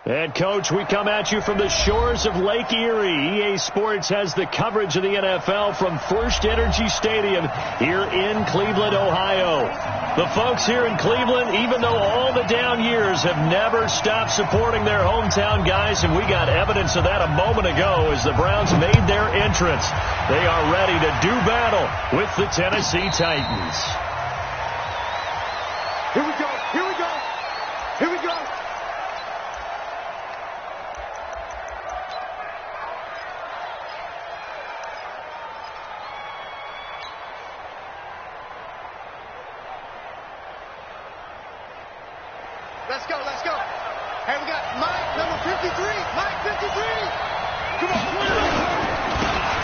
And, Coach, we come at you from the shores of Lake Erie. EA Sports has the coverage of the NFL from First Energy Stadium here in Cleveland, Ohio. The folks here in Cleveland, even though all the down years, have never stopped supporting their hometown guys, and we got evidence of that a moment ago as the Browns made their entrance. They are ready to do battle with the Tennessee Titans. Here we go. Here we go. Here we go. Let's go, let's go. Hey, we got Mike, number 53. Mike, 53. Come on.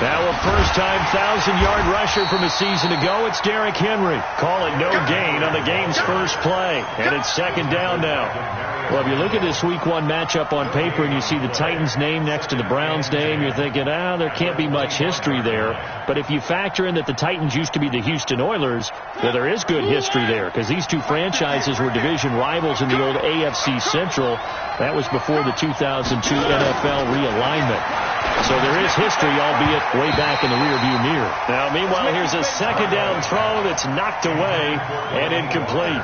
Now a first-time 1,000-yard rusher from a season ago. It's Derrick Henry. Call it no gain on the game's first play. And it's second down now. Well, if you look at this Week 1 matchup on paper and you see the Titans name next to the Browns name, you're thinking, there can't be much history there. But if you factor in that the Titans used to be the Houston Oilers, well, there is good history there because these two franchises were division rivals in the old AFC Central. That was before the 2002 NFL realignment. So there is history, albeit way back in the rearview mirror. Now, meanwhile, here's a second down throw that's knocked away and incomplete.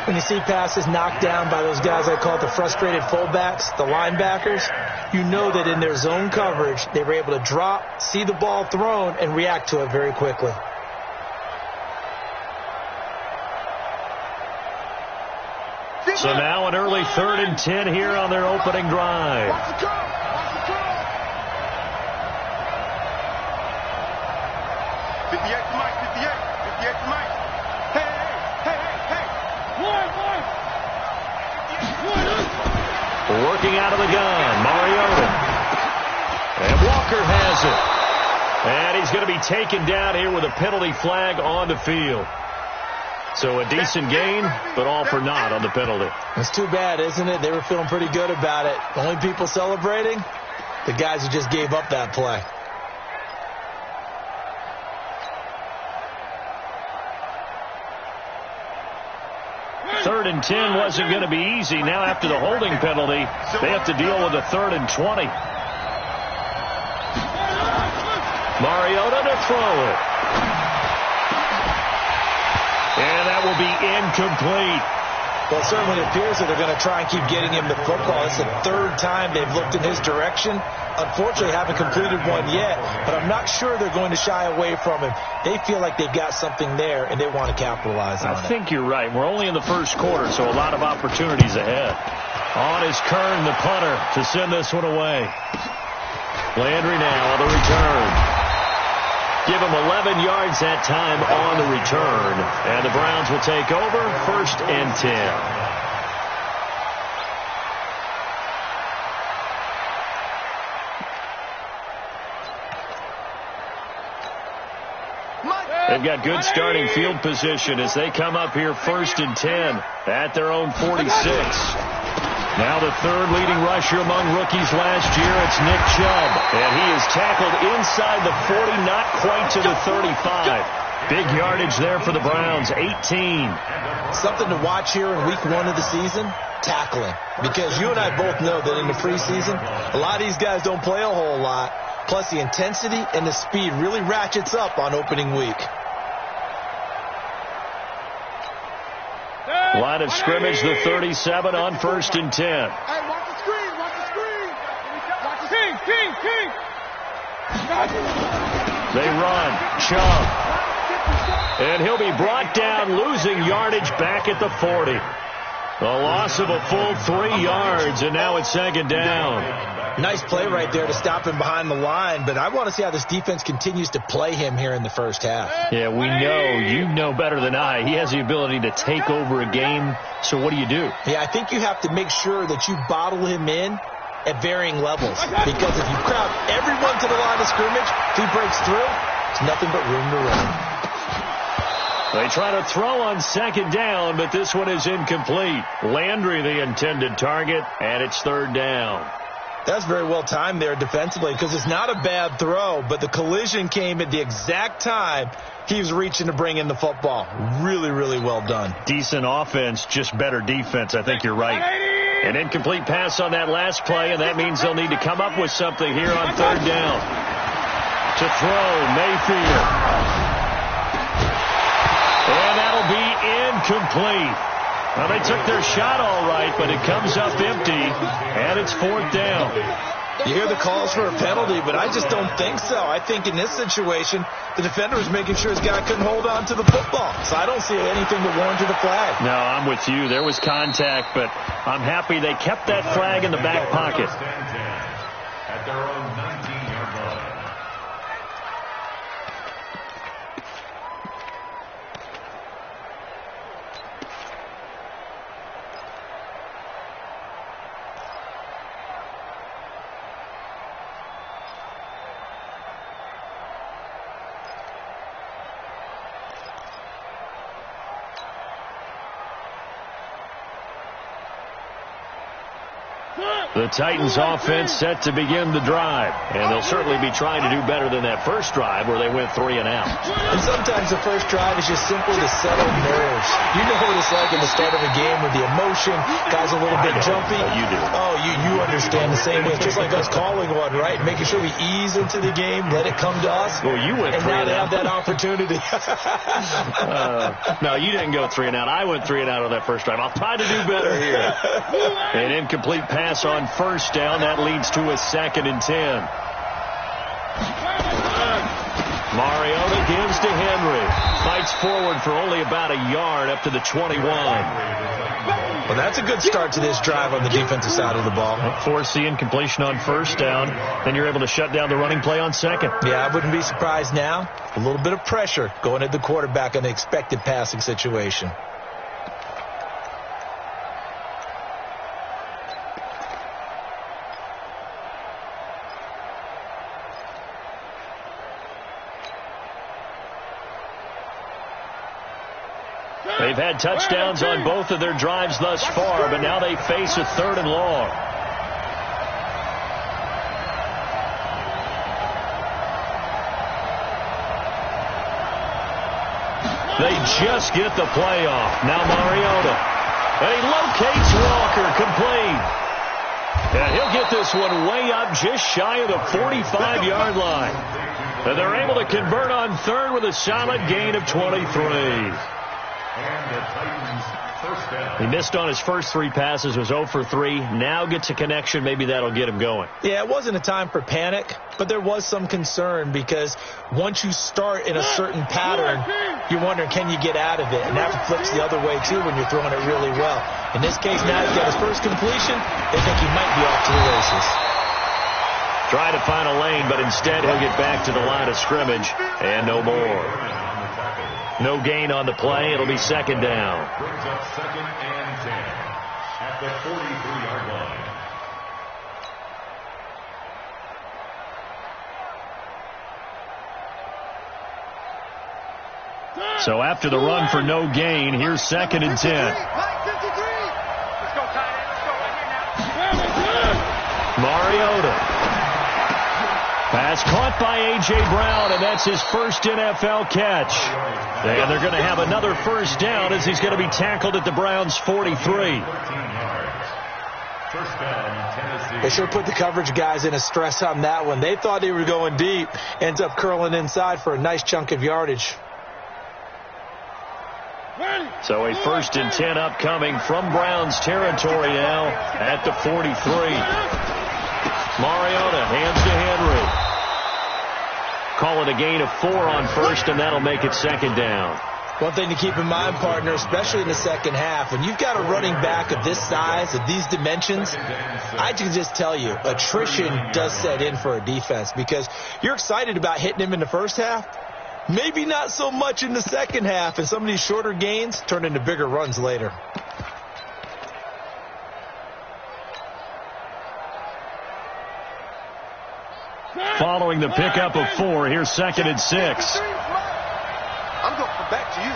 When you see passes knocked down by those guys I call it the frustrated fullbacks, the linebackers, you know that in their zone coverage, they were able to drop, see the ball thrown, and react to it very quickly. So now an early 3rd and 10 here on their opening drive. Working out of the gun, Mariota. And Walker has it. And he's going to be taken down here with a penalty flag on the field. So a decent gain, but all for naught on the penalty. It's too bad, isn't it? They were feeling pretty good about it. The only people celebrating, the guys who just gave up that play. Third and 10 wasn't going to be easy. Now after the holding penalty, they have to deal with a 3rd and 20. Mariota to throw it. And that will be incomplete. Well, it certainly appears that they're going to try and keep getting him the football. It's the 3rd time they've looked in his direction. Unfortunately, haven't completed one yet, but I'm not sure they're going to shy away from him. They feel like they've got something there, and they want to capitalize on it. I think you're right. We're only in the first quarter, so a lot of opportunities ahead. On is Kern, the punter, to send this one away. Landry now on the return. Give him 11 yards that time on the return. And the Browns will take over 1st and 10. They've got good starting field position as they come up here 1st and 10 at their own 46. Now the 3rd leading rusher among rookies last year, it's Nick Chubb. And he is tackled inside the 40, not quite to the 35. Big yardage there for the Browns, 18. Something to watch here in Week 1 of the season, tackling. Because you and I both know that in the preseason, a lot of these guys don't play a whole lot. Plus the intensity and the speed really ratchets up on opening week. Line of scrimmage, the 37 on 1st and 10. Hey, watch the screen, watch the screen. Watch the screen. King. They run. Chubb. And he'll be brought down, losing yardage back at the 40. A loss of a full 3 yards, and now it's 2nd down. Nice play right there to stop him behind the line, but I want to see how this defense continues to play him here in the first half. Yeah, we know. You know better than I. He has the ability to take over a game, so what do you do? Yeah, I think you have to make sure that you bottle him in at varying levels, because if you crowd everyone to the line of scrimmage, if he breaks through, it's nothing but room to run. They try to throw on 2nd down, but this one is incomplete. Landry the intended target, and it's 3rd down. That's very well timed there defensively because it's not a bad throw, but the collision came at the exact time he was reaching to bring in the football. Really, really well done. Decent offense, just better defense. I think you're right. An incomplete pass on that last play, and that means they'll need to come up with something here on third down. To throw, Mayfield. And that'll be incomplete. Well, they took their shot all right, but it comes up empty, and it's fourth down. You hear the calls for a penalty, but I just don't think so. I think in this situation, the defender was making sure his guy couldn't hold on to the football. So I don't see anything that warranted a flag. No, I'm with you. There was contact, but I'm happy they kept that flag in the back pocket. At their own 19-yard line. The Titans offense set to begin the drive, and they'll certainly be trying to do better than that first drive where they went 3 and out. And sometimes the first drive is just simple to settle nerves. You know what it's like in the start of a game with the emotion, guys a little bit jumpy. You do. Oh, you understand the same way. It's just like us calling one, right? Making sure we ease into the game, let it come to us. Well, you went 3 and out. And now they have that opportunity. No, you didn't go 3 and out. I went 3 and out on that first drive. I'll try to do better here. An incomplete pass on first down. That leads to a 2nd and 10. Mariota gives to Henry. Fights forward for only about a yard up to the 21. Well, that's a good start to this drive on the defensive side of the ball. Force the incompletion on first down. Then you're able to shut down the running play on second. Yeah, I wouldn't be surprised now. A little bit of pressure going at the quarterback on the expected passing situation. They've had touchdowns on both of their drives thus far, but now they face a 3rd and long. They just get the play off. Now Mariota. And he locates Walker, complete. And he'll get this one way up just shy of the 45-yard line. And they're able to convert on third with a solid gain of 23. And the Titans first down. He missed on his first 3 passes, was 0 for 3. Now gets a connection. Maybe that'll get him going. Yeah, it wasn't a time for panic, but there was some concern because once you start in a certain pattern, you're wondering, can you get out of it? And that flips the other way, too, when you're throwing it really well. In this case, now he's got his first completion. They think he might be off to the races. Try to find a lane, but instead he'll get back to the line of scrimmage and no more. No gain on the play. It'll be 2nd down. Brings up 2nd and 10 at the 43-yard line. So after the run for no gain, here's 2nd and 10. Let's go, tight end. Let's go right here now. Mariota. Pass caught by A.J. Brown, and that's his first NFL catch. And they're going to have another first down as he's going to be tackled at the Browns' 43. They sure put the coverage guys in a stress on that one. They thought they were going deep. Ends up curling inside for a nice chunk of yardage. So a 1st and 10 upcoming from Browns territory now at the 43. Mariota hands to Henry. Call it a gain of 4 on first, and that'll make it 2nd down. One thing to keep in mind, partner, especially in the second half, when you've got a running back of this size, of these dimensions, I can just tell you, attrition does set in for a defense because you're excited about hitting him in the first half. Maybe not so much in the second half, and some of these shorter gains turn into bigger runs later. Following the pickup of 4, here's 2nd and 6. I'm going back to you.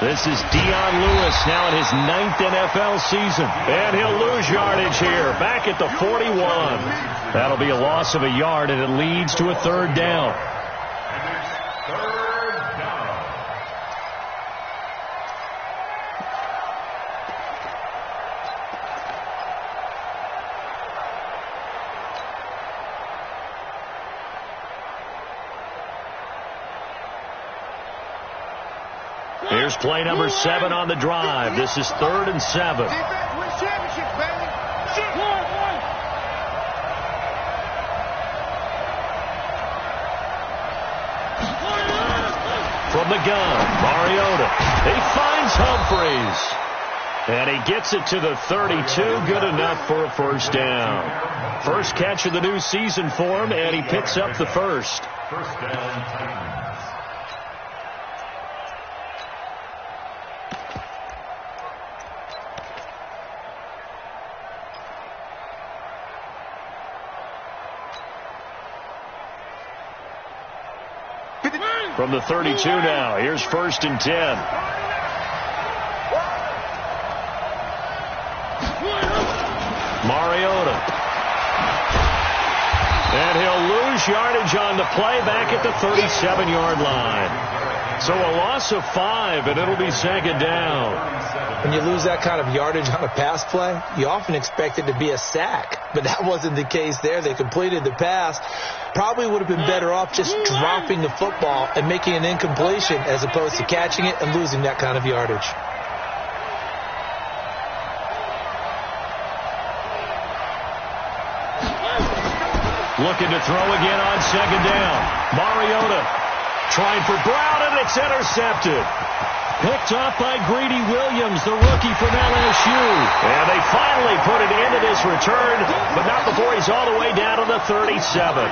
This is Dion Lewis now in his 9th NFL season. And he'll lose yardage here, back at the 41. That'll be a loss of a yard, and it leads to a 3rd down. Here's play number 7 on the drive. This is 3rd and 7. Defense wins championships, baby. From the gun, Mariota. He finds Humphreys. And he gets it to the 32. Good enough for a first down. First catch of the new season for him, and he picks up the first. First down, Titans. From the 32 now, here's 1st and 10. Mariota. And he'll lose yardage on the play back at the 37-yard line. So a loss of 5, and it'll be 2nd down. When you lose that kind of yardage on a pass play, you often expect it to be a sack. But that wasn't the case there. They completed the pass. Probably would have been better off just dropping the football and making an incompletion as opposed to catching it and losing that kind of yardage. Looking to throw again on 2nd down. Mariota trying for Brown, and it's intercepted. Picked off by Greedy Williams, the rookie from LSU. And they finally put it into this return, but not before he's all the way down to the 37.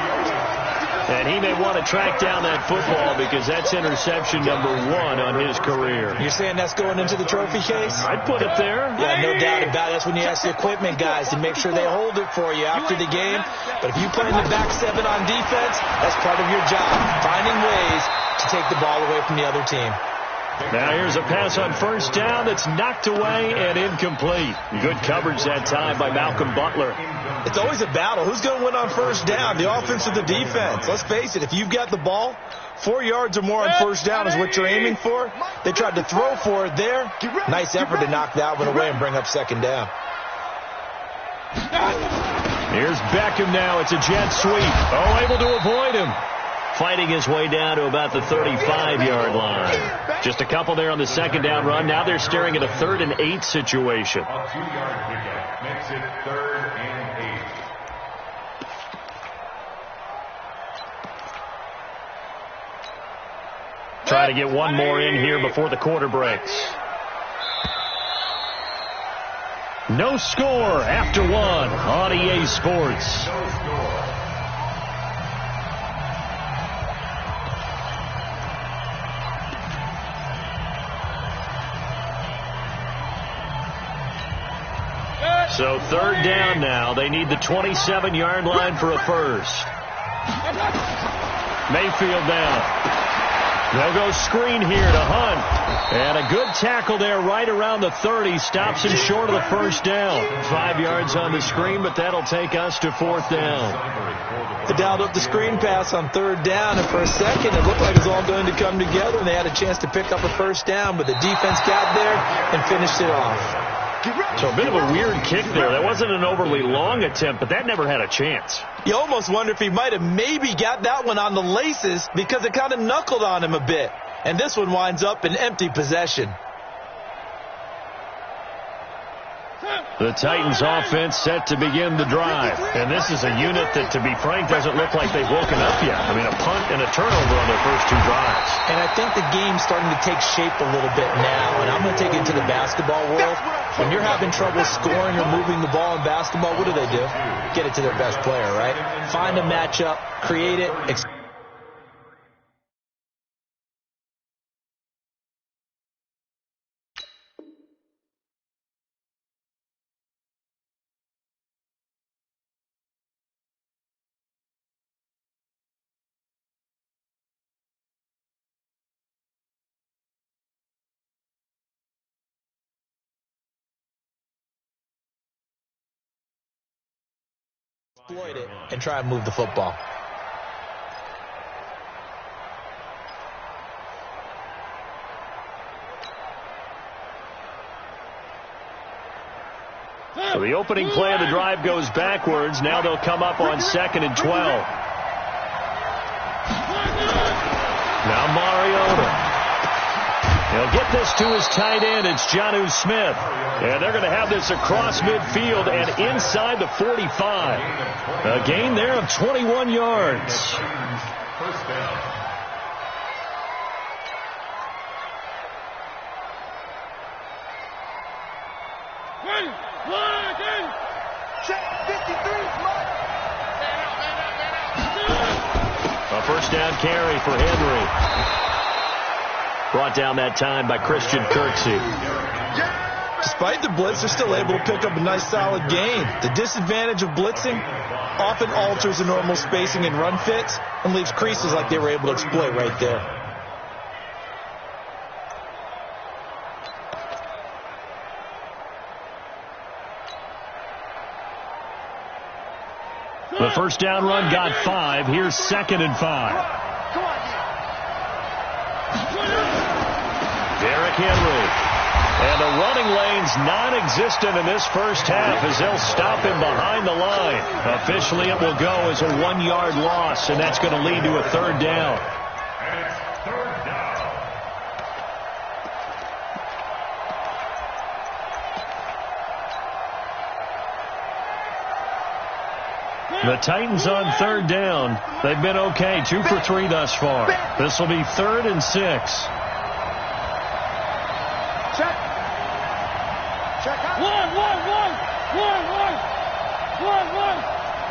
And he may want to track down that football because that's interception number 1 on his career. You're saying that's going into the trophy case? I'd put it there. Yeah, no doubt about it. That's when you ask the equipment guys to make sure they hold it for you after the game. But if you play in the back 7 on defense, that's part of your job, finding ways to take the ball away from the other team. Now here's a pass on 1st down that's knocked away and incomplete. Good coverage that time by Malcolm Butler. It's always a battle. Who's going to win on 1st down, the offense or the defense? Let's face it, if you've got the ball, 4 yards or more on 1st down is what you're aiming for. They tried to throw for it there. Nice effort to knock that one away and bring up 2nd down. Here's Beckham now. It's a jet sweep. Oh, able to avoid him. Fighting his way down to about the 35-yard line. Just a couple there on the 2nd down run. Now they're staring at a 3rd and 8 situation. A 2-yard pickup makes it 3rd and 8. Try to get one more in here before the quarter breaks. No score after 1 on EA Sports. No score. So 3rd down now. They need the 27-yard line for a first. Mayfield down. They'll go screen here to Hunt. And a good tackle there right around the 30. Stops him short of the 1st down. 5 yards on the screen, but that'll take us to 4th down. They dialed up the screen pass on 3rd down, and for a second it looked like it was all going to come together, and they had a chance to pick up a 1st down, but the defense got there and finished it off. So a bit of a weird kick there. That wasn't an overly long attempt, but that never had a chance. You almost wonder if he might have maybe got that one on the laces because it kind of knuckled on him a bit. And this one winds up in empty possession. The Titans offense set to begin the drive. And this is a unit that, to be frank, doesn't look like they've woken up yet. I mean, a punt and a turnover on their first 2 drives. And I think the game's starting to take shape a little bit now. And I'm going to take it into the basketball world. When you're having trouble scoring or moving the ball in basketball, what do? Get it to their best player, right? Find a matchup, create it, exploit it, and try and move the football. So the opening play of the drive goes backwards. Now they'll come up on 2nd and 12. Now Mariota. He'll get this to his tight end. It's Jonnu Smith. And they're going to have this across midfield and inside the 45. A gain there of 21 yards. First down. A first down carry for Henry. Brought down that time by Christian Kirksey. Despite the blitz, they're still able to pick up a nice solid gain. The disadvantage of blitzing often alters the normal spacing and run fits and leaves creases like they were able to exploit right there. The first down run got 5. Here's 2nd and 5. Derrick Henry. And the running lane's non-existent in this first half as they'll stop him behind the line. Officially, it will go as a 1-yard loss, and that's going to lead to a 3rd down. And it's 3rd down. The Titans on 3rd down. They've been okay, 2 for 3 thus far. This will be 3rd and 6. Check. Check out. One.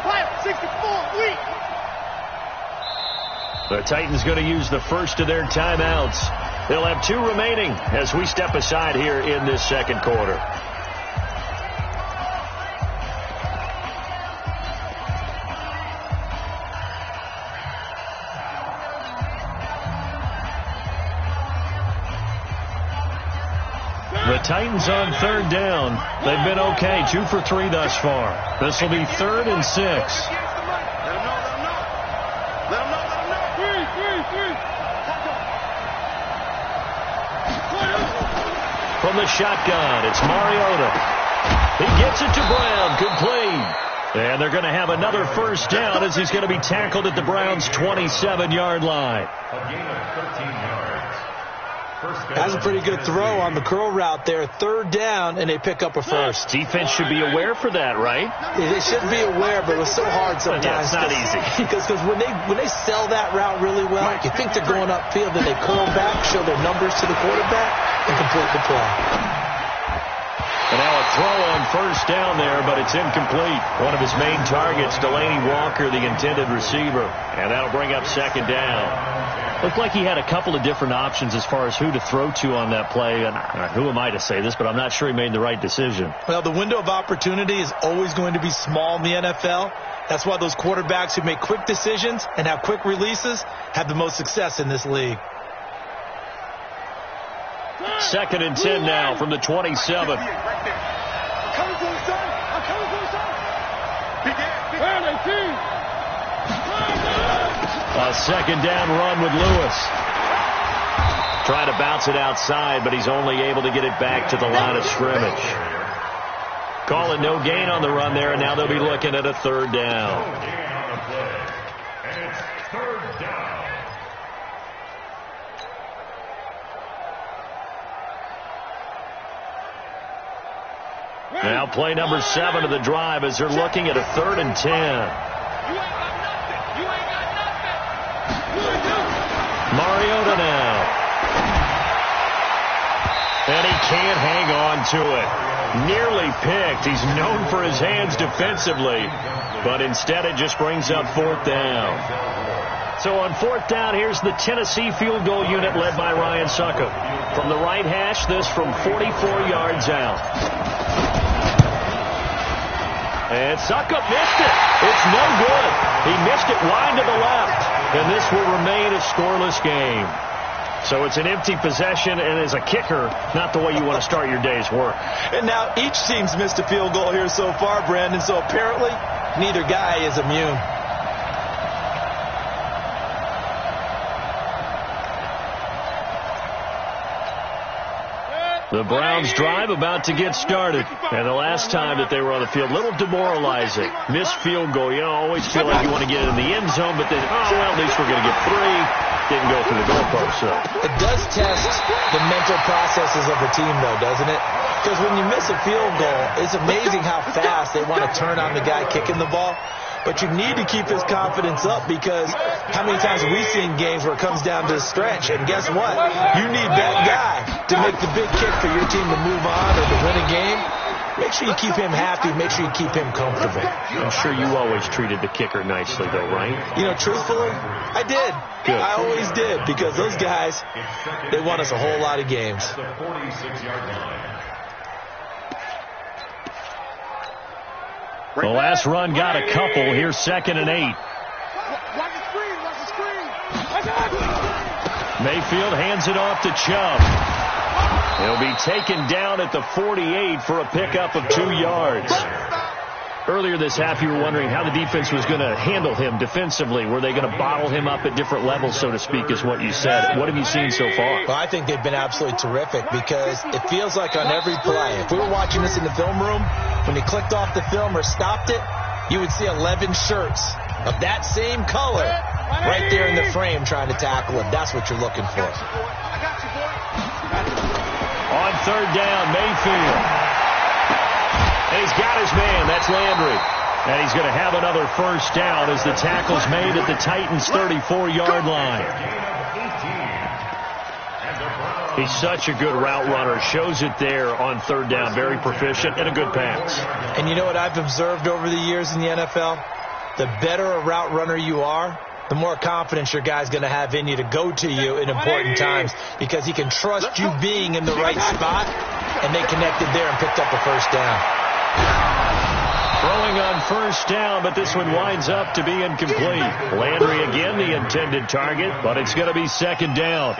Fire, 64, weak. The Titans going to use the first of their timeouts. They'll have 2 remaining as we step aside here in this second quarter. The Titans on 3rd down. They've been okay, 2 for 3 thus far. This will be 3rd and 6. Let them know. Three. From the shotgun, it's Mariota. He gets it to Brown, complete. And they're going to have another first down as he's going to be tackled at the Browns' 27-yard line. A gain of 13 yards. That's a pretty good throw on the curl route there. 3rd down, and they pick up a first. Defense should be aware for that, right? They should be aware, but it was so hard sometimes. Yeah, it's not easy. Because when they sell that route really well, you think they're going upfield, then they curl back, show their numbers to the quarterback, and complete the play. And now a throw on first down there, but it's incomplete. One of his main targets, Delaney Walker, the intended receiver. And that'll bring up 2nd down. Looked like he had a couple of different options as far as who to throw to on that play. And who am I to say this, but I'm not sure he made the right decision. Well, the window of opportunity is always going to be small in the NFL. That's why those quarterbacks who make quick decisions and have quick releases have the most success in this league. 2nd and 10 now from the 27. I'm coming to his son. Where are they, team? A 2nd down run with Lewis. Trying to bounce it outside, but he's only able to get it back to the line of scrimmage. Calling no gain on the run there, and now they'll be looking at a 3rd down. No gain on the play. And it's 3rd down. Now play number 7 of the drive as they're looking at a 3rd and 10. Mariota now. And he can't hang on to it. Nearly picked. He's known for his hands defensively, but instead it just brings up 4th down. So on 4th down, here's the Tennessee field goal unit led by Ryan Succop. From the right hash, this from 44 yards out. And Succop missed it. It's no good. He missed it wide to the left. And this will remain a scoreless game. So it's an empty possession, and as a kicker, not the way you want to start your day's work. And now each team's missed a field goal here so far, Brandon, so apparently neither guy is immune. The Browns drive about to get started. And the last time that they were on the field, a little demoralizing. Missed field goal. You know, always feel like you want to get it in the end zone, but then, oh, well, at least we're going to get 3. Didn't go through the goalpost, though. It does test the mental processes of a team, though, doesn't it? Because when you miss a field goal, it's amazing how fast they want to turn on the guy kicking the ball. But you need to keep his confidence up, because how many times have we seen games where it comes down to the stretch? And guess what? You need that guy to make the big kick for your team to move on or to win a game. Make sure you keep him happy. Make sure you keep him comfortable. I'm sure you always treated the kicker nicely, though, right? You know, truthfully, I did. Good. I always did, because those guys, they won us a whole lot of games. The 46-yard line. The last run got a couple. Here's 2nd and 8. Watch the screen. Watch the screen. Mayfield hands it off to Chubb. He'll be taken down at the 48 for a pickup of 2 yards. Earlier this half, you were wondering how the defense was going to handle him defensively. Were they going to bottle him up at different levels, so to speak, is what you said. What have you seen so far? Well, I think they've been absolutely terrific, because it feels like on every play, if we were watching this in the film room, when you clicked off the film or stopped it, you would see 11 shirts of that same color right there in the frame trying to tackle him. That's what you're looking for. On 3rd down, Mayfield. And he's got his man. That's Landry. And he's going to have another first down as the tackle's made at the Titans' 34-yard line. He's such a good route runner. Shows it there on 3rd down. Very proficient and a good pass. And you know what I've observed over the years in the NFL? The better a route runner you are, the more confidence your guy's going to have in you to go to you in important times, because he can trust you being in the right spot, and they connected there and picked up the first down. Throwing on 1st down, but this one winds up to be incomplete. Landry again the intended target, but it's going to be 2nd down.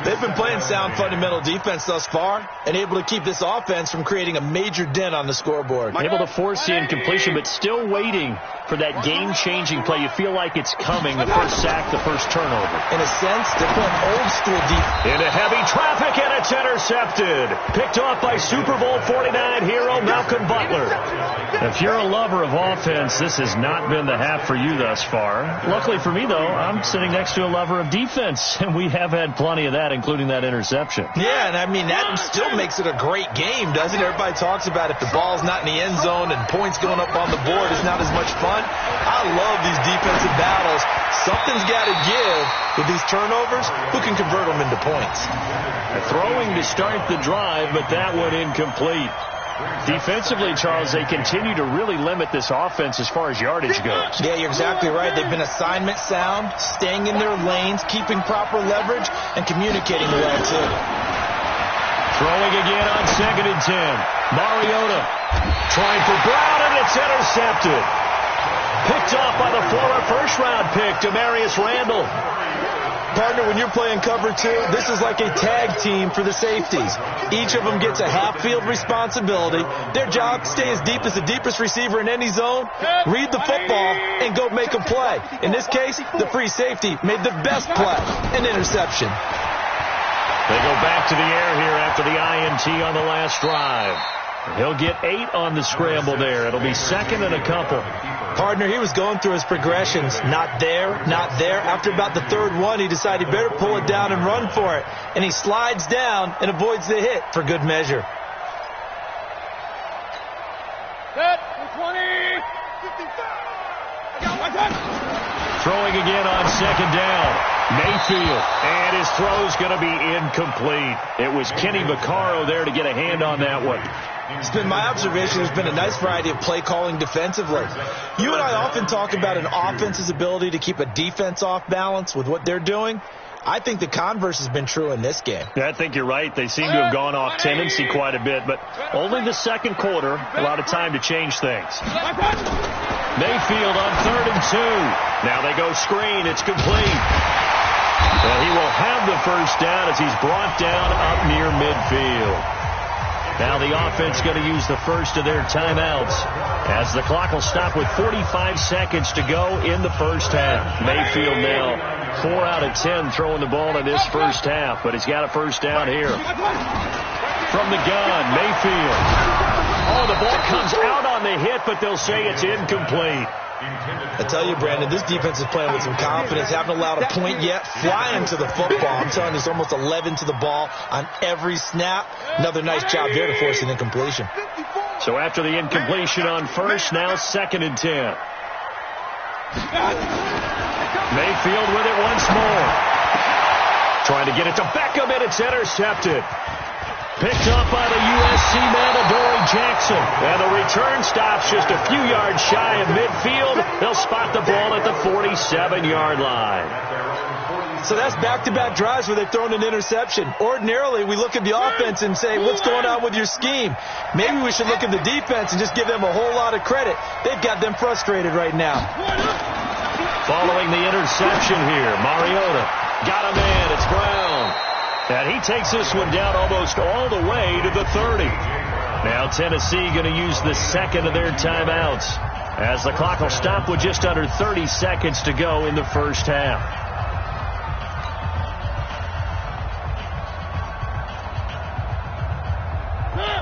They've been playing sound fundamental defense thus far and able to keep this offense from creating a major dent on the scoreboard. Able to force the incompletion, but still waiting for that game-changing play. You feel like it's coming, the first sack, the first turnover. In a sense, they're playing old-school defense. Into heavy traffic, and it's intercepted. Picked off by Super Bowl 49 hero Malcolm Butler. If you're a lover of offense, this has not been the half for you thus far. Luckily for me, though, I'm sitting next to a lover of defense, and we have had plenty of that, including that interception. Yeah, and I mean, that still makes it a great game, doesn't it? Everybody talks about if the ball's not in the end zone and points going up on the board is not as much fun. I love these defensive battles. Something's got to give with these turnovers. Who can convert them into points? Throwing to start the drive, but that one incomplete. Defensively, Charles, they continue to really limit this offense as far as yardage goes. Yeah, you're exactly right. They've been assignment sound, staying in their lanes, keeping proper leverage, and communicating well, too. Throwing again on 2nd and 10. Mariota trying for Brown, and it's intercepted. Picked off by the former first-round pick, Demarius Randall. Partner, when you're playing cover 2, this is like a tag team for the safeties. Each of them gets a half-field responsibility. Their job, stay as deep as the deepest receiver in any zone, read the football, and go make a play. In this case, the free safety made the best play, an interception. They go back to the air here after the INT on the last drive. He'll get 8 on the scramble there. It'll be 2nd and a couple. Partner, he was going through his progressions. Not there, not there. After about the 3rd one, he decided he better pull it down and run for it. And he slides down and avoids the hit for good measure. Set, 20, 55. Throwing again on 2nd down. Mayfield, and his throw's going to be incomplete. It was Kenny Vaccaro there to get a hand on that one. It's been my observation there's been a nice variety of play calling defensively. You and I often talk about an offense's ability to keep a defense off balance with what they're doing. I think the converse has been true in this game. Yeah, I think you're right. They seem to have gone off tendency quite a bit, but only the 2nd quarter, a lot of time to change things. Mayfield on 3rd and 2. Now they go screen. It's complete. Well, he will have the first down as he's brought down up near midfield. Now the offense going to use the first of their timeouts as the clock will stop with 45 seconds to go in the first half. Mayfield now 4 out of 10 throwing the ball in this first half, but he's got a first down here. From the gun, Mayfield. Oh, the ball comes out on the hit, but they'll say it's incomplete. I tell you, Brandon, this defense is playing with some confidence. Haven't allowed a point yet. Flying to the football. I'm telling you, it's almost 11 to the ball on every snap. Another nice job there to force an incompletion. So after the incompletion on first, now 2nd and 10. Mayfield with it once more. Trying to get it to Beckham, and it's intercepted. Picked up by the USC man, Adoree Jackson. And the return stops just a few yards shy of midfield. They'll spot the ball at the 47-yard line. So that's back-to-back drives where they've thrown an interception. Ordinarily, we look at the offense and say, what's going on with your scheme? Maybe we should look at the defense and just give them a whole lot of credit. They've got them frustrated right now. Following the interception here, Mariota got a man. It's Brown. And he takes this one down almost all the way to the 30. Now Tennessee going to use the second of their timeouts, as the clock will stop with just under 30 seconds to go in the first half.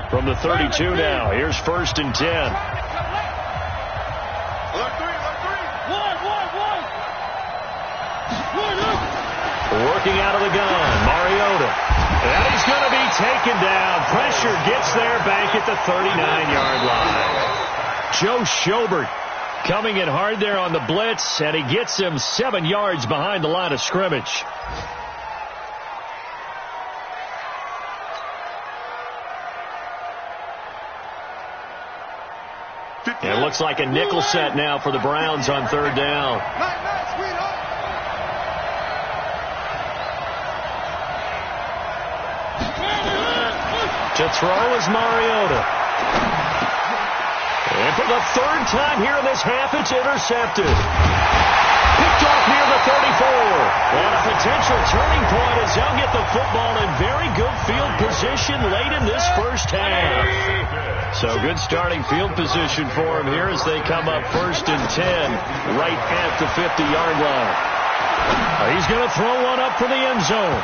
From the 32 now, here's 1st and 10. Working out of the gun, Mariota. And he's going to be taken down. Pressure gets there back at the 39-yard line. Joe Schobert coming in hard there on the blitz, and he gets him 7 yards behind the line of scrimmage. It looks like a nickel set now for the Browns on 3rd down. To throw is Mariota. And for the 3rd time here in this half, it's intercepted. Picked off near the 34. And a potential turning point as they'll get the football in very good field position late in this first half. So good starting field position for him here as they come up 1st and 10 right at the 50-yard line. He's going to throw one up for the end zone.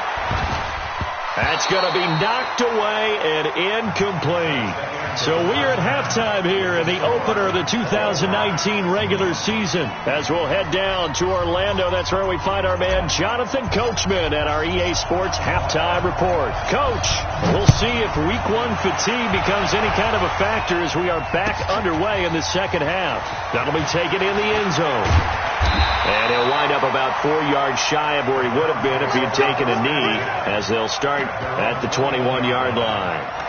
That's going to be knocked away and incomplete. So we are at halftime here in the opener of the 2019 regular season. As we'll head down to Orlando, that's where we find our man Jonathan Coachman at our EA Sports Halftime Report. Coach, we'll see if Week 1 fatigue becomes any kind of a factor as we are back underway in the second half. That'll be taken in the end zone. And he'll wind up about 4 yards shy of where he would have been if he had taken a knee, as they'll start at the 21-yard line.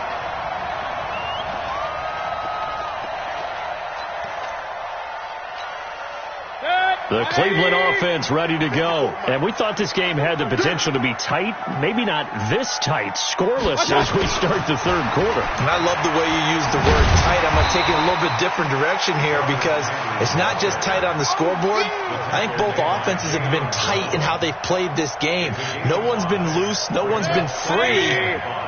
The Cleveland offense ready to go. And we thought this game had the potential to be tight. Maybe not this tight. Scoreless as we start the 3rd quarter. And I love the way you use the word tight. I'm going to take it a little bit different direction here because it's not just tight on the scoreboard. I think both offenses have been tight in how they've played this game. No one's been loose. No one's been free.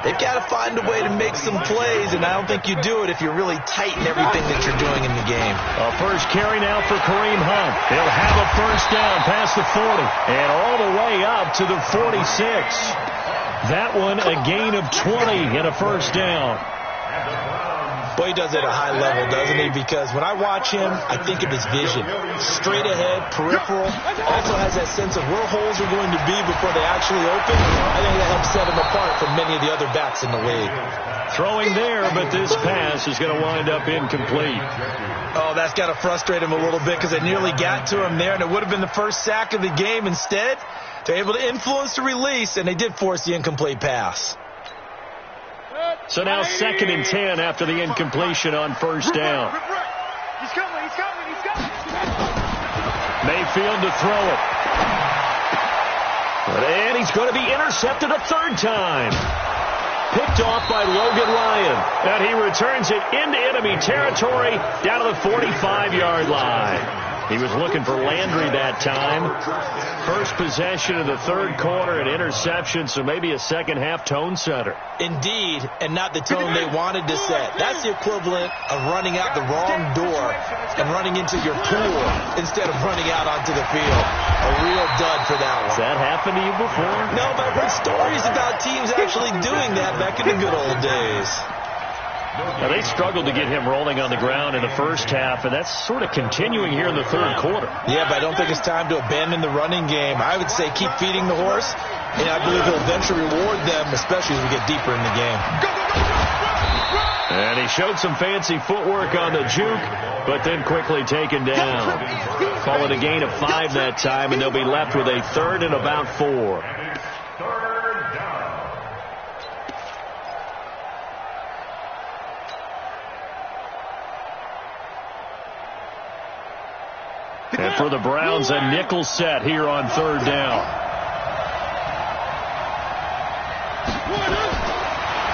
They've got to find a way to make some plays, and I don't think you do it if you're really tight in everything that you're doing in the game. A first carry now for Kareem Hunt. They'll have a first down past the 40 and all the way up to the 46. That one a gain of 20 and a first down. Boy, he does it at a high level, doesn't he? Because when I watch him, I think of his vision. Straight ahead, peripheral. Also has that sense of where holes are going to be before they actually open. I think that helps set him apart from many of the other backs in the league. Throwing there, but this pass is going to wind up incomplete. Oh, that's got to frustrate him a little bit because they nearly got to him there, and it would have been the first sack of the game. Instead, they're able to influence the release, and they did force the incomplete pass. So now 2nd and 10 after the incompletion on first down. He's coming. Mayfield to throw it. And he's going to be intercepted a 3rd time. Picked off by Logan Ryan. And he returns it into enemy territory down to the 45-yard line. He was looking for Landry that time. First possession of the 3rd quarter, an interception, so maybe a second-half tone setter. Indeed, and not the tone they wanted to set. That's the equivalent of running out the wrong door and running into your pool instead of running out onto the field. A real dud for that one. Has that happened to you before? No, but I've heard stories about teams actually doing that back in the good old days. Now, they struggled to get him rolling on the ground in the first half, and that's sort of continuing here in the third quarter. Yeah, but I don't think it's time to abandon the running game. I would say keep feeding the horse, and I believe he'll eventually reward them, especially as we get deeper in the game. And he showed some fancy footwork on the juke, but then quickly taken down. Call it a gain of 5 that time, and they'll be left with a 3rd and about 4. And for the Browns, a nickel set here on 3rd down.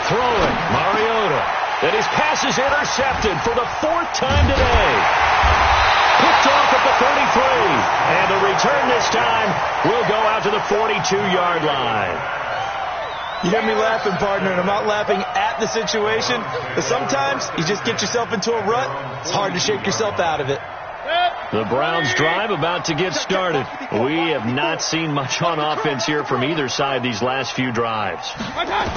Throwing, Mariota. And his pass is intercepted for the 4th time today. Picked off at the 33. And the return this time will go out to the 42-yard line. You hear me laughing, partner, and I'm not laughing at the situation. But sometimes you just get yourself into a rut. It's hard to shake yourself out of it. The Browns drive about to get started. We have not seen much on offense here from either side these last few drives.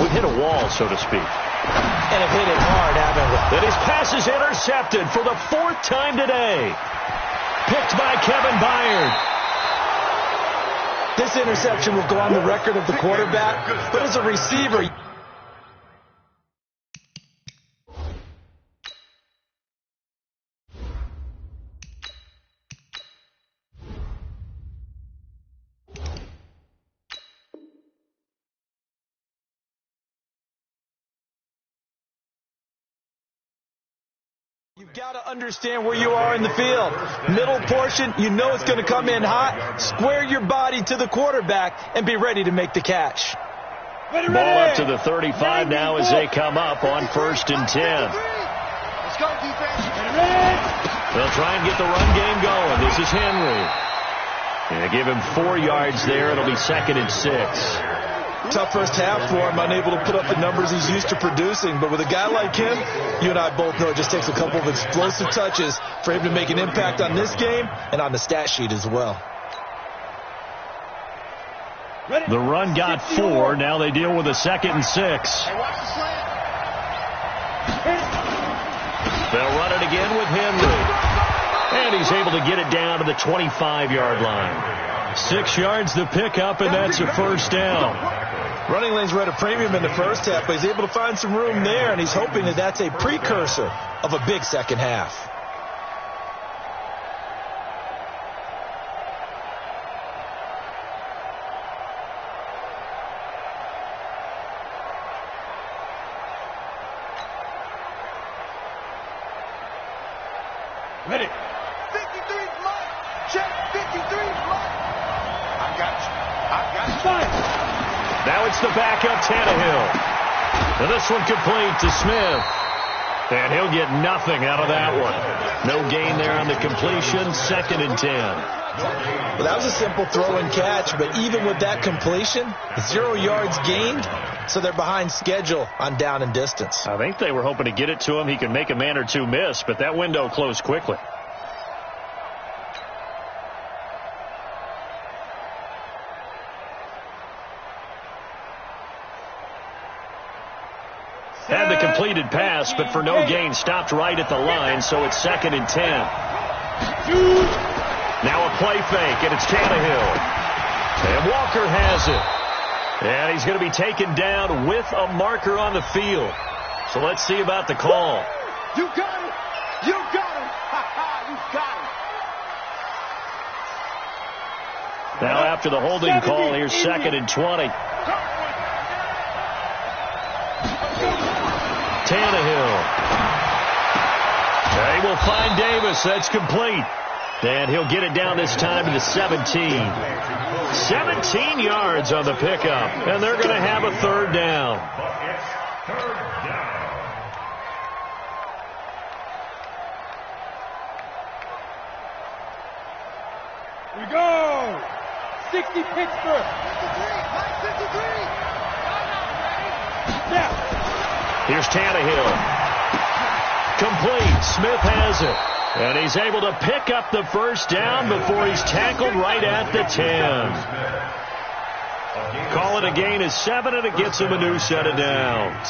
We've hit a wall, so to speak. And have hit it hard, haven't we? That his pass is intercepted for the 4th time today. Picked by Kevin Byard. This interception will go on the record of the quarterback, but as a receiver... You've got to understand where you are in the field. Middle portion, you know it's going to come in hot. Square your body to the quarterback and be ready to make the catch. Ball up to the 35 now as they come up on 1st and 10. Let's go, defense. They'll try and get the run game going. This is Henry. And they give him 4 yards there. It'll be 2nd and 6. Tough first half for him, unable to put up the numbers he's used to producing. But with a guy like him, you and I both know it just takes a couple of explosive touches for him to make an impact on this game and on the stat sheet as well. The run got 4. Now they deal with a 2nd and 6. They'll run it again with Henry. And he's able to get it down to the 25-yard line. 6 yards to pick up, and that's a 1st down. Running lanes were at a premium in the first half, but he's able to find some room there, and he's hoping that that's a precursor of a big second half. Ready. 53 Mike. Check 53 Mike. I got you. Now it's the backup Tannehill. And this one complete to Smith. And he'll get nothing out of that one. No gain there on the completion. 2nd and 10. Well, that was a simple throw and catch, but even with that completion, 0 yards gained, so they're behind schedule on down and distance. I think they were hoping to get it to him. He could make a man or two miss, but that window closed quickly. Had the completed pass, but for no gain, stopped right at the line, so it's 2nd and 10. Now a play fake, and it's Tannehill. And Walker has it. And he's going to be taken down with a marker on the field. So let's see about the call. You got it. You got him. You got him. Now after the holding call, here's 2nd and 20. Tannehill. They will find Davis. That's complete. And he'll get it down this time to the 17. 17 yards on the pickup. And they're going to have a 3rd down. Here we go. 60 Pittsburgh. 53. Yeah. Here's Tannehill. Complete. Smith has it. And he's able to pick up the 1st down before he's tackled right at the 10. Call it a gain of 7, and it gets him a new set of downs.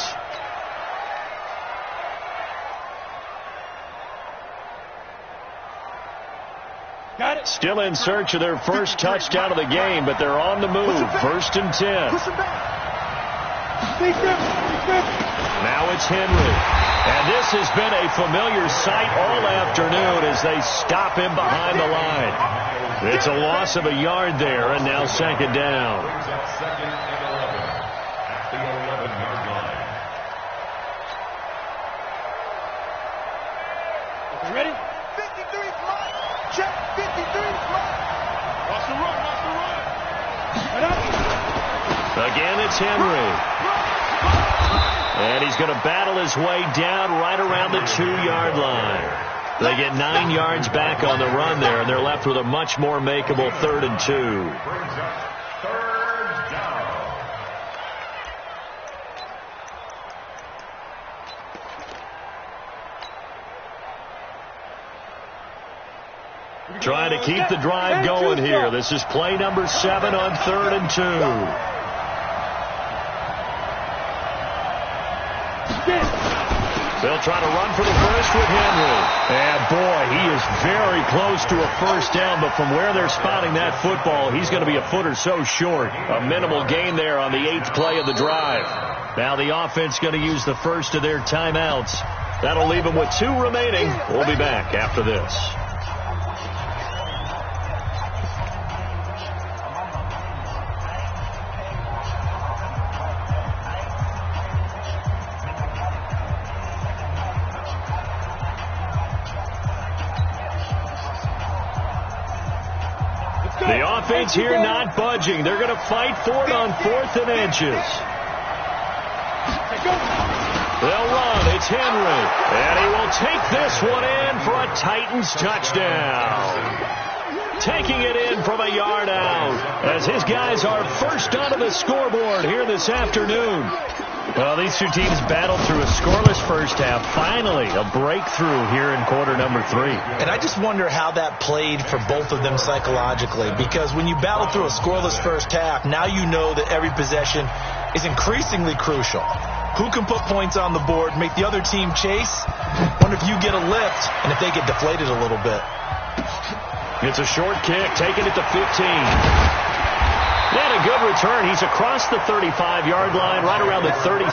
Still in search of their first touchdown of the game, but they're on the move. 1st and 10. Now it's Henry. And this has been a familiar sight all afternoon as they stop him behind the line. It's a loss of a yard there, and now 2nd down. Ready? 53 Mike. Check. 53 Mike. Watch the run. Again, it's Henry. And he's going to battle his way down right around the 2-yard line. They get 9 yards back on the run there, and they're left with a much more makeable 3rd and 2. Trying to keep the drive going here. This is play number 7 on 3rd and 2. They'll try to run for the first with Henry. And boy, he is very close to a first down, but from where they're spotting that football, he's going to be a foot or so short. A minimal gain there on the 8th play of the drive. Now the offense going to use the first of their timeouts. That'll leave them with 2 remaining. We'll be back after this. The offense here not budging. They're going to fight for it on 4th and inches. They'll run. It's Henry. And he will take this one in for a Titans touchdown. Taking it in from a yard out as his guys are first onto the scoreboard here this afternoon. Well, these two teams battled through a scoreless first half. Finally, a breakthrough here in quarter number 3. And I just wonder how that played for both of them psychologically, because when you battle through a scoreless first half, now you know that every possession is increasingly crucial. Who can put points on the board, make the other team chase? Wonder if you get a lift and if they get deflated a little bit. It's a short kick, taking it to 15. And a good return. He's across the 35-yard line, right around the 30.